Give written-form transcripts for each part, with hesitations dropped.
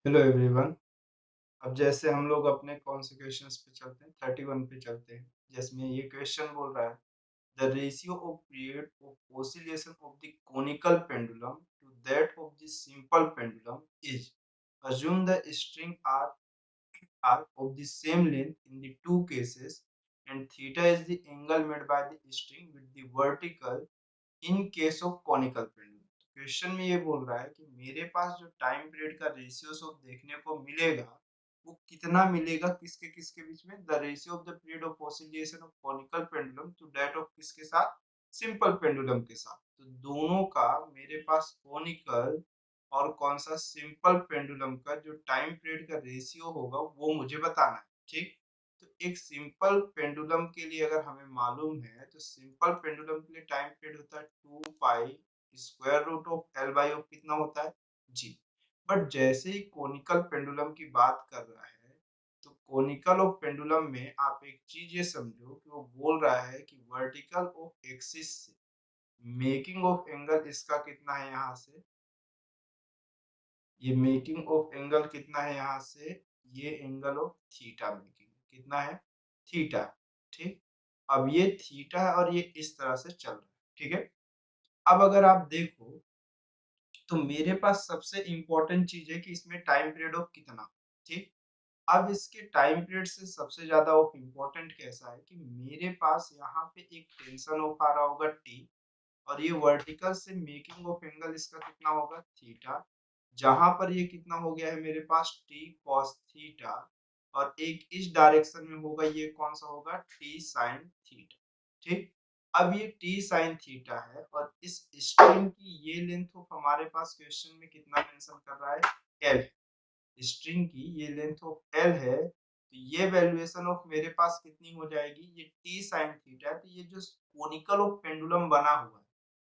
Hello everyone. अब जैसे हम लोग अपने कौन से क्वेश्चंस पे चलते हैं 31 पे चलते हैं। जिसमें ये क्वेश्चन बोल रहा है the ratio of period of oscillation of the conical pendulum to that of the simple pendulum is assume the string are of the same length in the two cases and theta is the angle made by the string with the vertical in case of conical pendulum. Question में ये बोल रहा है कि मेरे पास जो time period का ratio of देखने को मिलेगा वो कितना मिलेगा किसके किसके बीच में। The ratio of the period of oscillation of conical pendulum to that of किसके साथ, सिंपल पेंडुलम के साथ। तो दोनों का मेरे पास कॉनिकल और कौन सा सिंपल पेंडुलम का जो टाइम पीरियड का रेशियो होगा वो मुझे बताना है। ठीक, तो एक सिंपल पेंडुलम के लिए अगर हमें मालूम है तो सिंपल पेंडुलम के लिए टाइम पीरियड होता है 2 pi square root of L by of कितना होता है जी। बट जैसे ही कोनिकल पेंडुलम की बात कर रहा है तो कोनिकल ऑफ पेंडुलम में आप एक चीज ये समझो कि वो बोल रहा है कि वर्टिकल ऑफ एक्सिस से मेकिंग ऑफ एंगल इसका कितना है यहाँ से, ये मेकिंग ऑफ एंगल कितना है यहाँ से, ये एंगल ऑफ थीटा मेकिंग कितना है, थीटा। ठीक, अब ये थीटा है और ये इस तरह से चल रहा है। ठीक है, अब अगर आप देखो तो मेरे पास सबसे इंपॉर्टेंट चीज है कि इसमें टाइम पीरियड ऑफ कितना। ठीक, अब इसके टाइम पीरियड से सबसे ज्यादा ऑफ इम्पोर्टेंट कैसा है कि मेरे पास यहाँ पे एक टेंशन ऑफ आ रहा होगा टी और ये वर्टिकल से मेकिंग ऑफ एंगल इसका कितना होगा थीटा, जहां पर ये कितना हो गया है मेरे पास टी कॉस थीटा और एक इस डायरेक्शन में होगा ये कौन सा होगा टी साइन थीटा। ठीक, अब ये टी साइन थीटा है और इस स्ट्रिंग की ये लेंथ ऑफ हमारे पास क्वेश्चन में कितना मेंशन कर रहा है एल, स्ट्रिंग की ये लेंथ ऑफ एल है तो ये वैल्यूएशन ऑफ मेरे पास कितनी हो जाएगी, ये टी साइन थीटा है तो ये जो कोनिकल ऑफ पेंडुलम बना हुआ है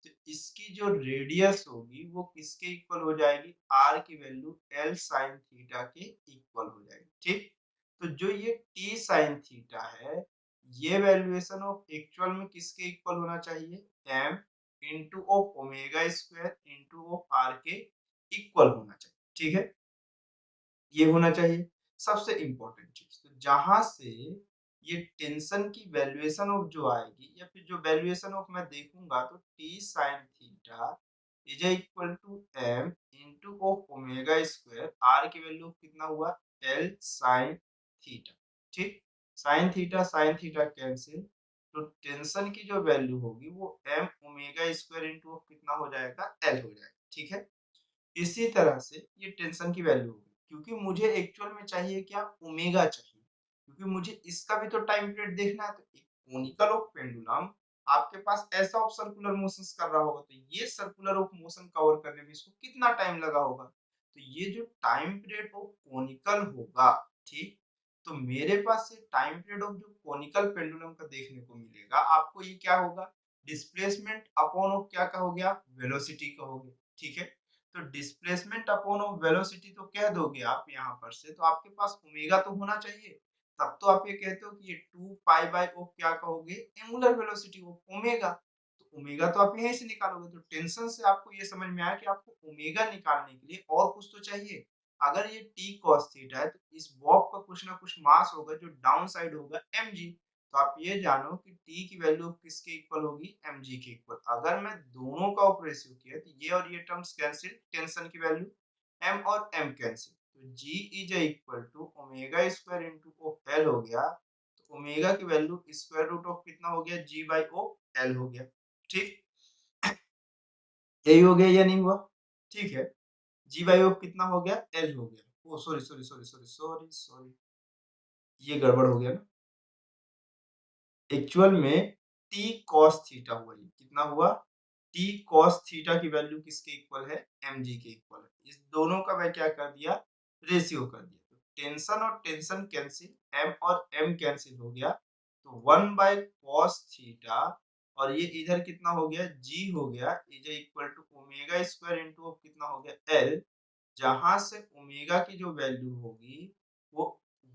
तो इसकी जो रेडियस होगी वो किसके इक्वल हो जाएगी, आर की वैल्यू एल साइन थीटा के इक्वल हो जाएगी। ठीक, तो जो ये टी साइन थीटा है ये वैल्यूएशन ऑफ एक्चुअल में किसके इक्वल होना चाहिए, M into of omega square into of R के इक्वल होना चाहिए। ठीक है, ये होना चाहिए सबसे इंपॉर्टेंट चीज। तो जहां से ये टेंशन की वैल्यूएशन ऑफ जो आएगी या फिर जो वैल्यूएशन ऑफ मैं देखूंगा तो T sine theta is equal to M into of omega square R की वैल्यू कितना हुआ एल साइन थीटा। ठीक, साइन थीटा कैंसिल तो टेंशन की जो वैल्यू होगी वो M omega square into of कितना हो जाएगा एल हो जाएगा। ठीक है, इसी तरह से ये टेंशन की वैल्यू होगी क्योंकि मुझे एक्चुअल में चाहिए क्या, ओमेगा चाहिए, क्योंकि मुझे इसका भी तो टाइम पीरियड देखना है। तो एक कोनिकल ऑफ पेंडुलम आपके पास ऐसा ऑफ सर्कुलर मोशंस कर रहा होगा तो ये सर्कुलर ऑफ मोशन कवर करने में इसको कितना टाइम लगा होगा, तो ये जो टाइम पीरियड ऑफ कोनिकल होगा। ठीक, तो मेरे पास ये टाइम पीरियड ऑफ जो कोनिकल पेंडुलम का देखने को मिलेगा आपको ये क्या होगा, डिस्प्लेसमेंट अपॉन ऑफ क्या कहोगे आप, वेलोसिटी कहोगे। ठीक है, तो डिस्प्लेसमेंट अपॉन ऑफ वेलोसिटी तो कह दोगे आप यहाँ पर से, तो आपके पास ओमेगा तो होना चाहिए, तब तो आप ये कहते हो कि ये 2 पाई बाय ऑफ क्या कहोगे, एंगुलर वेलोसिटी ऑफ ओमेगा। तो ओमेगा तो आप यहीं से निकालोगे। तो टेंशन से आपको ये समझ में आया कि आपको ओमेगा निकालने के लिए और कुछ तो चाहिए। अगर ये t cos थीटा है तो इस बॉब का कुछ ना कुछ मास होगा जो डाउन साइड होगा mg। तो आप ये जानो कि t की वैल्यू किसके इक्वल होगी, mg के इक्वल। अगर मैं दोनों का ऑफ रेशियो किया तो ये और ये टर्म्स कैंसिल, टेंशन की वैल्यू m और m कैंसिल, तो g is equal to omega square into of l हो गया। तो ओमेगा की वैल्यू स्क्वायर रूट ऑफ कितना हो गया, g बाय ऑफ l हो गया। ठीक, यही हो गया या नहीं हुआ। ठीक है, g बाय ऑफ कितना हो गया, l हो गया। Oh sorry sorry sorry sorry sorry sorry, ये गड़बड़ हो गया ना। एक्चुअल में t cos थीटा हुआ, ये कितना हुआ, t cos थीटा की वैल्यू किसके इक्वल है, mg के इक्वल है। इस दोनों का मैं क्या कर दिया, रेशियो कर दिया। तो टेंशन और टेंशन कैंसिल, m और m कैंसिल हो गया, तो 1 बाय cos थीटा और ये इधर कितना हो गया, g हो गया is equal to omega square into कितना हो गया l, जहां से ओमेगा की जो वैल्यू होगी वो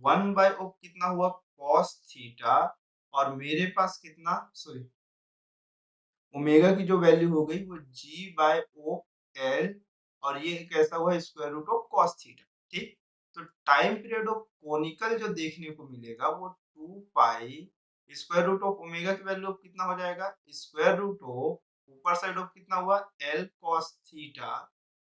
1 बाय ऑफ कितना हुआ cos थीटा और मेरे पास कितना, सॉरी, ओमेगा की जो वैल्यू हो गई वो g बाय ओ एल और ये कैसा हुआ square root of cos theta. ठीक। तो टाइम पीरियड ऑफ कोनिकल जो देखने को मिलेगा वो 2 pi square root of omega की वैल्यू कितना हो जाएगा, स्क्वायर रूट ऑफ ऊपर साइड ऑफ कितना हुआ l cos theta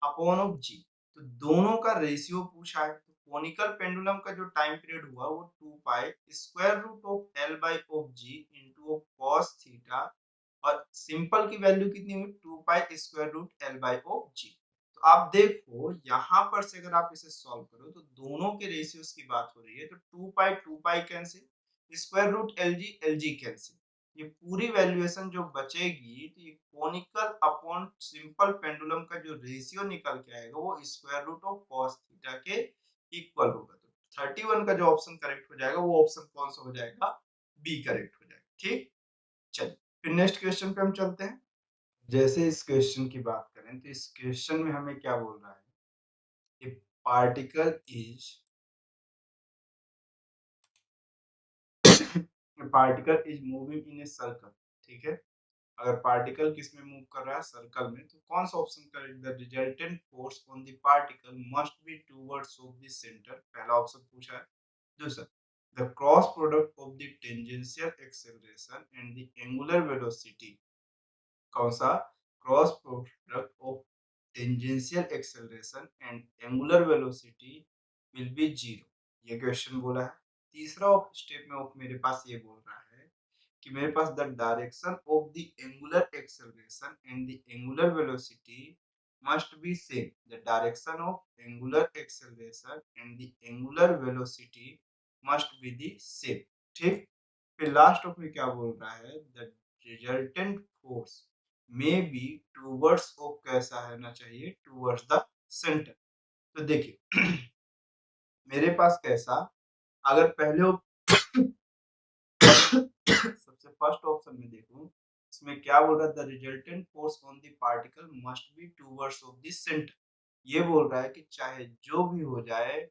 upon of g. तो दोनों का रेशियो पूछा है, तो कोनिकल पेंडुलम का जो टाइम पीरियड हुआ वो 2 pi square root of L by of g into of cos theta, और सिंपल की वैल्यू कितनी हुई 2 pi square root L by of g. तो आप देखो यहाँ पर से अगर आप इसे सॉल्व करो तो दोनों के रेशियोज की बात हो रही है, तो 2 pi cancel, square root L G cancel, ये पूरी वैल्यूएशन जो बचेगी तो ये कोनिकल अपॉन सिंपल पेंडुलम का जो रेशियो निकल के आएगा वो square root of cos theta के इक्वल होगा। तो 31 का जो ऑप्शन करेक्ट हो जाएगा वो ऑप्शन कौन सा हो जाएगा, बी करेक्ट हो जाएगा। ठीक, चलिए फिर नेक्स्ट क्वेश्चन पे हम चलते हैं। जैसे इस क्वेश्चन की बात करें तो इस क्वेश्चन में हमें क्या बोल रहा है, a particle is a particle is moving in a circle। ठीक है, अगर पार्टिकल किस में मूव कर रहा है, सर्कल में, तो कौन सा option correct, the resultant force on the particle must be towards of the centre, पहला ऑप्शन पूछा है। दूसरा, the cross product of the tangential acceleration and the angular velocity, कौन सा, cross product of tangential acceleration and angular velocity will be zero, ये question बोला है। तीसरा स्टेप में मेरे पास ये बोल रहा है कि मेरे पास the direction of the angular acceleration and the angular velocity must be same, the direction of angular acceleration and the angular velocity must be the same. ठीक, फिर लास्ट ऑफ में क्या बोल रहा है, the resultant force may be towards of, कैसा रहना चाहिए, टूवर्ड्स द सेंटर। तो देखिए मेरे पास कैसा, अगर पहले सबसे फर्स्ट ऑप्शन में देखूं, इसमें क्या बोल रहा है, the resultant force on the particle must be towards of the centre. ये बोल रहा है कि चाहे जो भी हो जाए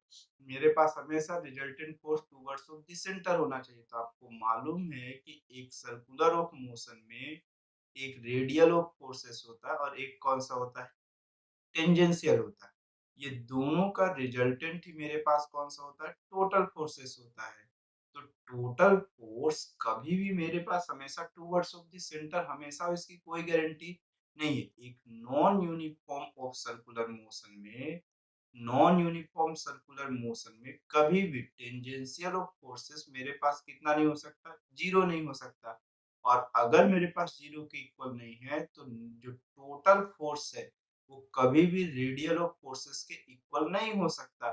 मेरे पास हमेशा resultant force towards of the centre होना चाहिए। तो आपको मालूम है कि एक सर्कुलर ऑफ मोशन में एक रेडियल ऑफ फोर्सेस होता है और एक कौन सा होता है, टेंजेंशियल होता है। ये दोनों का रिजल्टेंट ही मेरे पास कौन सा होता है, टोटल फोर्सेस होता है। तो टोटल फोर्स कभी भी मेरे पास हमेशा टूवर्ड्स ऑफ द सेंटर, हमेशा इसकी कोई गारंटी नहीं है। एक non uniform of circular motion में, नॉन यूनिफॉर्म सर्कुलर मोशन में कभी भी टेंजेंशियल ऑफ फोर्सेस मेरे पास कितना नहीं हो सकता, जीरो नहीं हो सकता। और अगर मेरे पास जीरो के इक्वल नहीं है तो जो टोटल फोर्स है वो कभी भी रेडियल ऑफ फोर्सेस के इक्वल नहीं हो सकता।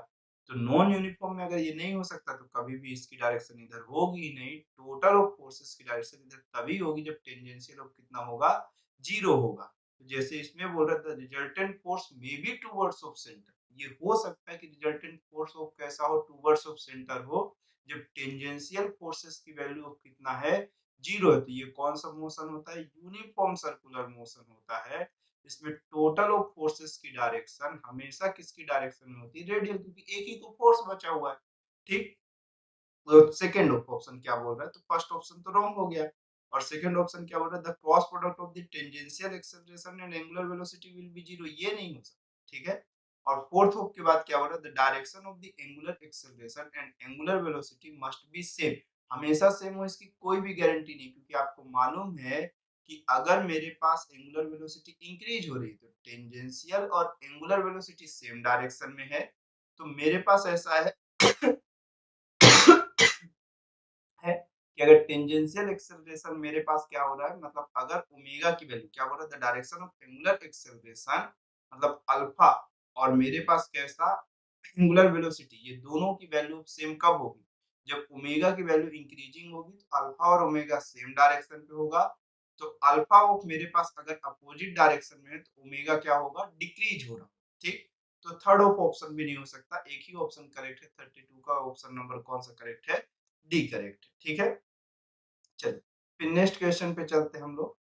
तो नॉन यूनिफॉर्म में अगर ये नहीं हो सकता तो कभी भी इसकी डायरेक्शन इधर होगी ही नहीं। टोटल ऑफ फोर्सेस की डायरेक्शन इधर तभी होगी जब टेंजेंशियल ऑफ कितना होगा, जीरो होगा। तो जैसे इसमें बोल रहा था resultant force may be towards of centre, ये हो सकता है कि रिजल्टेंट फोर्स ऑफ कैसा हो, टुवर्ड्स ऑफ सेंटर हो, जब टेंजेंशियल फोर्सेस की वैल्यू ऑफ कितना है, जीरो है। तो ये कौन सा मोशन होता है, यूनिफॉर्म सर्कुलर मोशन होता है। इसमें टोटल ऑफ फोर्सेस की डायरेक्शन हमेशा किसकी डायरेक्शन में होती है, रेडियल, क्योंकि एक ही तो फोर्स बचा हुआ है। ठीक, तो सेकंड ऑप्शन क्या बोल रहा है, तो फर्स्ट ऑप्शन तो रॉन्ग हो गया। और सेकंड ऑप्शन क्या बोल रहा है, the cross product of the tangential acceleration and angular velocity will be zero, ये नहीं हो सकता। ठीक है, और फोर्थ ऑप के बाद क्या बोल रहा है, the direction of the angular acceleration and angular velocity must be same, हमेशा सेम हो इसकी कोई भी गारंटी नहीं, क्योंकि आपको मालूम है कि अगर मेरे पास एंगुलर वेलोसिटी इंक्रीज हो रही है तो टेंजेंशियल और एंगुलर वेलोसिटी सेम डायरेक्शन में है। तो मेरे पास ऐसा है है कि अगर टेंजेंशियल एक्सेलरेशन मेरे पास क्या हो रहा है, मतलब अगर ओमेगा की वैल्यू क्या बोल रहा है, the direction of angular acceleration मतलब अल्फा, और मेरे पास कैसा एंगुलर वेलोसिटी, ये दोनों की वैल्यू सेम कब होगी, जब ओमेगा की वैल्यू इंक्रीजिंग होगी तो अल्फा और ओमेगा सेम डायरेक्शन पे होगा। तो अल्फा ऑफ मेरे पास अगर अपोजिट डायरेक्शन में है तो ओमेगा क्या होगा, डिक्रीज हो रहा। ठीक, तो थर्ड ऑफ ऑप्शन भी नहीं हो सकता, एक ही ऑप्शन करेक्ट है, 32 का ऑप्शन नंबर कौन सा करेक्ट है, डी करेक्ट है। ठीक है, चलिए फिर नेक्स्ट क्वेश्चन पे चलते हैं हम लोग।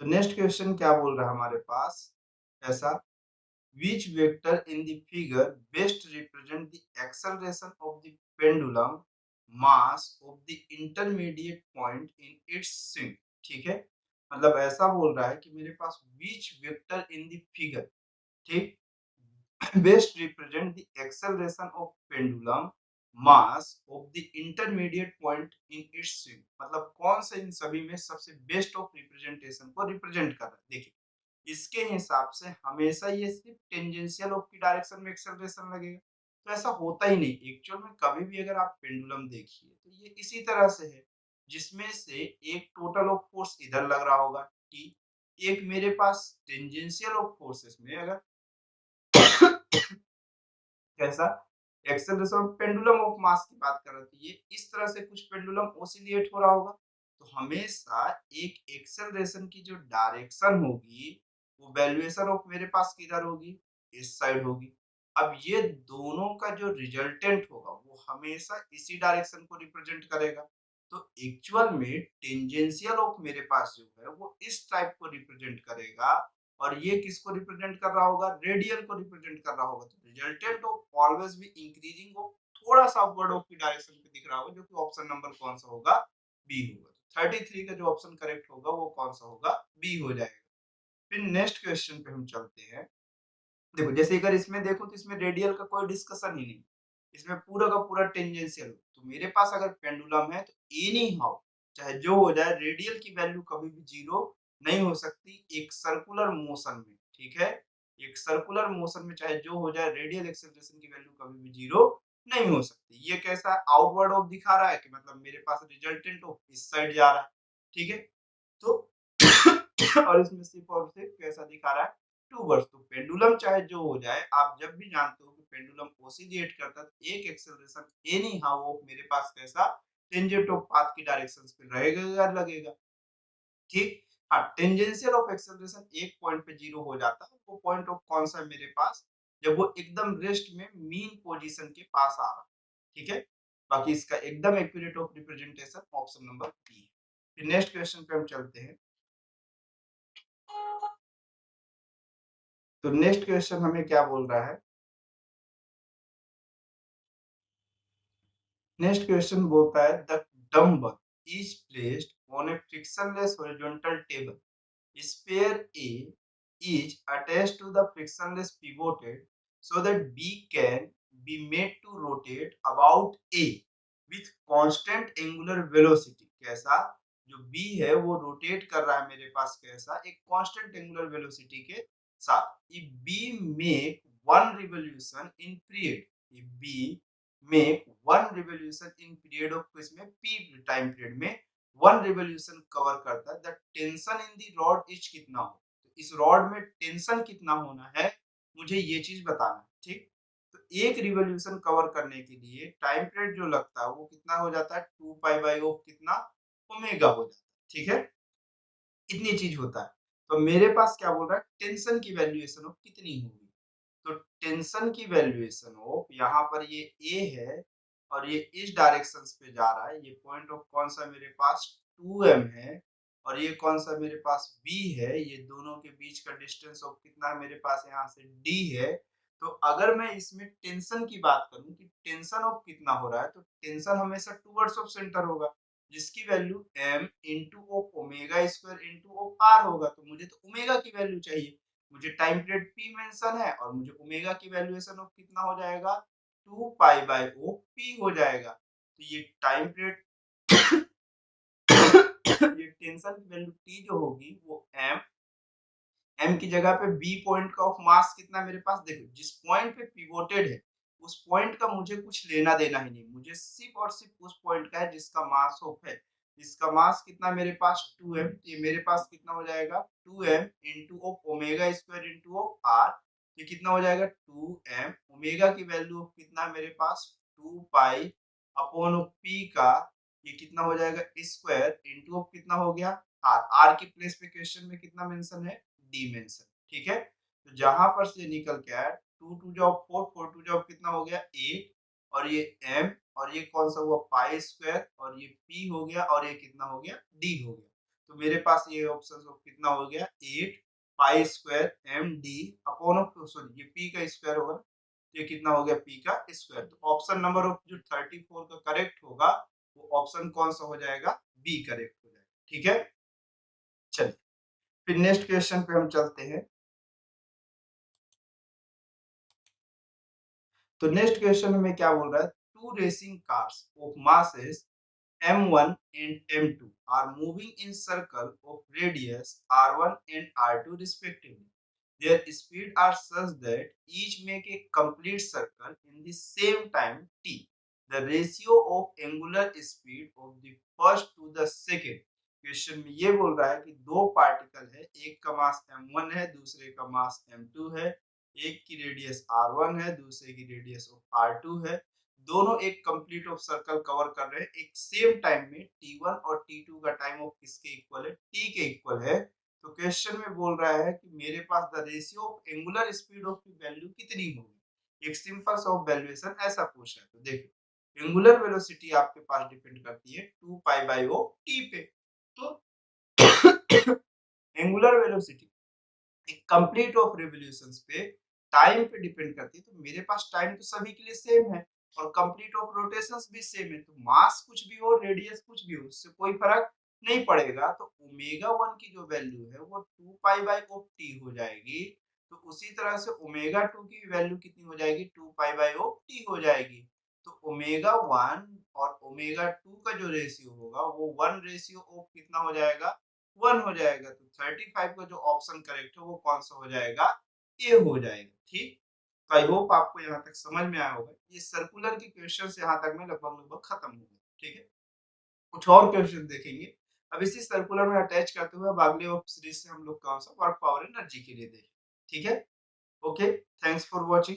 तो नेक्स्ट क्वेश्चन क्या बोल रहा है हमारे पास, ऐसा, which vector in the figure best represent the acceleration of the pendulum mass of the intermediate point in its swing। ठीक है, मतलब ऐसा बोल रहा है कि मेरे पास which vector in the figure, ठीक, best represent the acceleration of pendulum mass of the intermediate point in its swing, मतलब कौन सा इन सभी में सबसे बेस्ट ऑफ रिप्रेजेंटेशन को रिप्रेजेंट कर रहा है। देखिए इसके हिसाब से हमेशा ये सिर्फ टेंजेंशियल ऑफ की डायरेक्शन में एक्सेलरेशन लगेगा, तो ऐसा होता ही नहीं एक्चुअल में। कभी भी अगर आप पेंडुलम देखिए तो ये इसी तरह से है, जिसमें से एक टोटल ऑफ फोर्स इधर लग रहा होगा टी, एक मेरे पास टेंजेंशियल ऑफ फोर्सेस में अगर कैसा acceleration of pendulum of mass की बात कर रहे थे, ये इस तरह से कुछ पेंडुलम ओसिलेट हो रहा होगा, तो हमेशा एक एक्सेलरेशन की जो डायरेक्शन होगी वो वैल्यूएशन ऑफ मेरे पास किधर होगी, इस साइड होगी। अब ये दोनों का जो रिजल्टेंट होगा वो हमेशा इसी डायरेक्शन को रिप्रेजेंट करेगा, तो एक्चुअल में टेंजेंशियल ऑफ मेरे पास जो है वो इस टाइप को रिप्रेजेंट करेगा, और ये किसको रिप्रेजेंट कर रहा होगा, रेडियल को रिप्रेजेंट कर रहा होगा। तो resultant of always be increasing of थोड़ा सा अपवर्ड ऑफ की डायरेक्शन पे दिख रहा होगा, जो कि ऑप्शन नंबर कौन सा होगा, बी होगा। 33 का जो ऑप्शन करेक्ट होगा वो कौन सा होगा, बी हो जाएगा। फिर नेक्स्ट क्वेश्चन पे हम चलते हैं। देखो जैसे अगर इसमें देखो तो इसमें रेडियल का कोई डिस्कशन ही नहीं, इसमें पूरा का पूरा टेंजेंशियल। तो मेरे पास अगर पेंडुलम है तो एनी हाउ चाहे जो हो जाए रेडियल की वैल्यू कभी भी जीरो नहीं हो सकती एक सर्कुलर मोशन में, ठीक है। एक सर्कुलर मोशन में चाहे जो हो जाए रेडियल एक्सेलरेशन की वैल्यू कभी भी जीरो नहीं हो सकती। ये कैसा आउटवर्ड ऑफ दिखा रहा है कि मतलब मेरे पास रिजल्टेंट ऑफ इस साइड जा रहा है, ठीक है। तो और इसमें सिर्फ और सिर्फ कैसा दिखा रहा है, टू वर्ड्स। तो पेंडुलम चाहे जो हो जाए, आप जब भी जानते हो कि पेंडुलम ओसिलेट करता है तो एक एक्सेलरेशन एनी हाउ ऑफ मेरे पास कैसा टेंजेंट ऑफ पाथ की डायरेक्शंस पे रहेगा या लगेगा, ठीक। हाँ टेंजेंशियल ऑफ एक्सेलरेशन एक पॉइंट पे जीरो हो जाता है, वो पॉइंट ऑफ कौन सा है मेरे पास, जब वो एकदम रेस्ट में मीन पोजीशन के पास आ रहा है, ठीक है। बाकी इसका एकदम accurate of representation option number B है। फिर नेक्स्ट क्वेश्चन पे हम चलते हैं। तो नेक्स्ट क्वेश्चन हमें क्या बोल रहा है, नेक्स्ट क्वेश्चन बोलता है the dumbbell is placed on A frictionless horizontal table, sphere A is attached to the frictionless pivoted so that B can be made to rotate about A with constant angular velocity। कैसा, जो B है वो rotate कर रहा है मेरे पास कैसा, एक कांस्टेंट एंगुलर वेलोसिटी के साथ। if B make one revolution in period, if B make one revolution in period of इसमें P टाइम पीरियड में वन रिवोल्यूशन कवर करता है, the tension in the rod is कितना हो, तो इस रॉड में टेंशन कितना होना है मुझे ये चीज बताना है, ठीक। तो एक रिवोल्यूशन कवर करने के लिए टाइम पीरियड जो लगता है वो कितना हो जाता है, 2 पाई बाई कितना ओमेगा हो जाता है, ठीक है। इतनी चीज होता है। तो मेरे पास क्या बोल रहा है, टेंशन की वैल्यूएशन ऑफ कितनी होगी, तो टेंशन की वैल्यूएशन ऑफ यहाँ पर ये ए है और ये इस डायरेक्शन पे जा रहा है, ये पॉइंट ऑफ कौन सा मेरे पास 2m है, और ये कौन सा मेरे पास b है, ये दोनों के बीच का डिस्टेंस ऑफ कितना है मेरे पास यहाँ से d है। तो अगर मैं इसमें टेंशन की बात करूं कि टेंशन ऑफ कितना हो रहा है, तो टेंशन हमेशा टूवर्ड्स ऑफ सेंटर होगा, जिसकी value m into of omega square into of r होगा। तो मुझे तो ओमेगा की वैल्यू चाहिए, मुझे टाइम पीरियड p मेंशन है और मुझे ओमेगा की वैल्यूएशन ऑफ कितना हो जाएगा, 2 पाई बाय ओ p हो जाएगा। तो ये टाइम पीरियड ये टेंशन की वैल्यू t जो होगी वो m की जगह पे b पॉइंट का ऑफ मास कितना मेरे पास, देखो जिस पॉइंट पे पिवोटेड है उस पॉइंट का मुझे कुछ लेना देना ही नहीं, मुझे सिर्फ और सिर्फ उस पॉइंट का है जिसका मास ऑफ है। इसका मास कितना मेरे पास 2m, ये मेरे पास कितना हो जाएगा 2m into of omega square into of r, ये कितना हो जाएगा 2m, ओमेगा की वैल्यू ऑफ कितना मेरे पास 2 पाई अपॉन ऑफ p का, ये कितना हो जाएगा स्क्वायर इंटू ऑफ कितना हो गया r, r की प्लेस पे क्वेश्चन में कितना मेंशन है, डिमेंशन, ठीक है। तो जहां पर से निकल के आया 2 टू जॉब 4, 4 टू जॉब कितना हो गया 8, और ये m और ये कौन सा हुआ पाई स्क्वायर, और ये p हो गया और ये कितना हो गया d हो गया। तो मेरे पास ये ऑप्शन कितना हो गया 8 pi square m d upon of, sorry ये p का स्क्वायर होगा, तो ये कितना हो गया p का स्क्वायर। तो ऑप्शन नंबर ऑफ जो 34 का करेक्ट होगा वो ऑप्शन कौन सा हो जाएगा, बी करेक्ट हो जाएगा, ठीक है। चलिए फिर नेक्स्ट क्वेश्चन पे हम चलते हैं। तो नेक्स्ट क्वेश्चन में क्या बोल रहा है, two racing cars of masses M1 and M2 are moving in circle of radius R1 and R2 respectively. Their speed are such that each make a complete circle in the same time t. The ratio of angular speed of the first to the second. Question में ये बोल रहा है कि दो particle है, एक का मास m1 है, दूसरे का मास m2 है, एक की रेडियस r1 है, दूसरे की रेडियस ऑफ r2 है, दोनों एक कंप्लीट ऑफ सर्कल कवर कर रहे हैं एक सेम टाइम में। t1 और t2 का टाइम ऑफ किसके इक्वल है, t के इक्वल है। तो क्वेश्चन में बोल रहा है कि मेरे पास the ratio of angular speed of की वैल्यू कितनी होगी। एक सिंपल सा वैल्यूएशन ऐसा पूछा है, तो देखो एंगुलर वेलोसिटी आपके पास डिपेंड करती है 2 पाई बाय ओ टी पे। तो एंगुलर वेलोसिटी एक कंप्लीट ऑफ रिवोल्यूशंस पे टाइम पे डिपेंड करती है। तो मेरे पास टाइम तो सभी के लिए सेम है और कंप्लीट ऑफ रोटेशंस भी सेम है, तो मास कुछ भी हो, रेडियस कुछ भी हो, उससे कोई फर्क नहीं पड़ेगा। तो ओमेगा 1 की जो वैल्यू है वो 2 पाई बाय ऑफ टी हो जाएगी। तो उसी तरह से ओमेगा 2 की वैल्यू कितनी हो जाएगी, 2 पाई बाय ऑफ टी हो जाएगी। तो ओमेगा 1 और ओमेगा 2 का जो रेशियो होगा वो 1 रेशियो ऑफ कितना हो जाएगा, 1 हो जाएगा। तो 35 का जो ऑप्शन करेक्ट है वो कौन सा हो जाएगा, ए हो जाएगा। ठीक, तो आई होप आपको यहाँ तक समझ में आया होगा। ये सर्कुलर के क्वेश्चन यहाँ तक में लगभग लगभग खत्म हो गए। ठीक है, कुछ और क्वेश्चन देखेंगे। अब इसी सर्कुलर में अटैच करते हुए अब अगले वेब सीरीज से हम लोग कौन सा वर्क पावर एनर्जी के लिए देखें। ठीक है, ओके, थैंक्स फॉर वॉचिंग।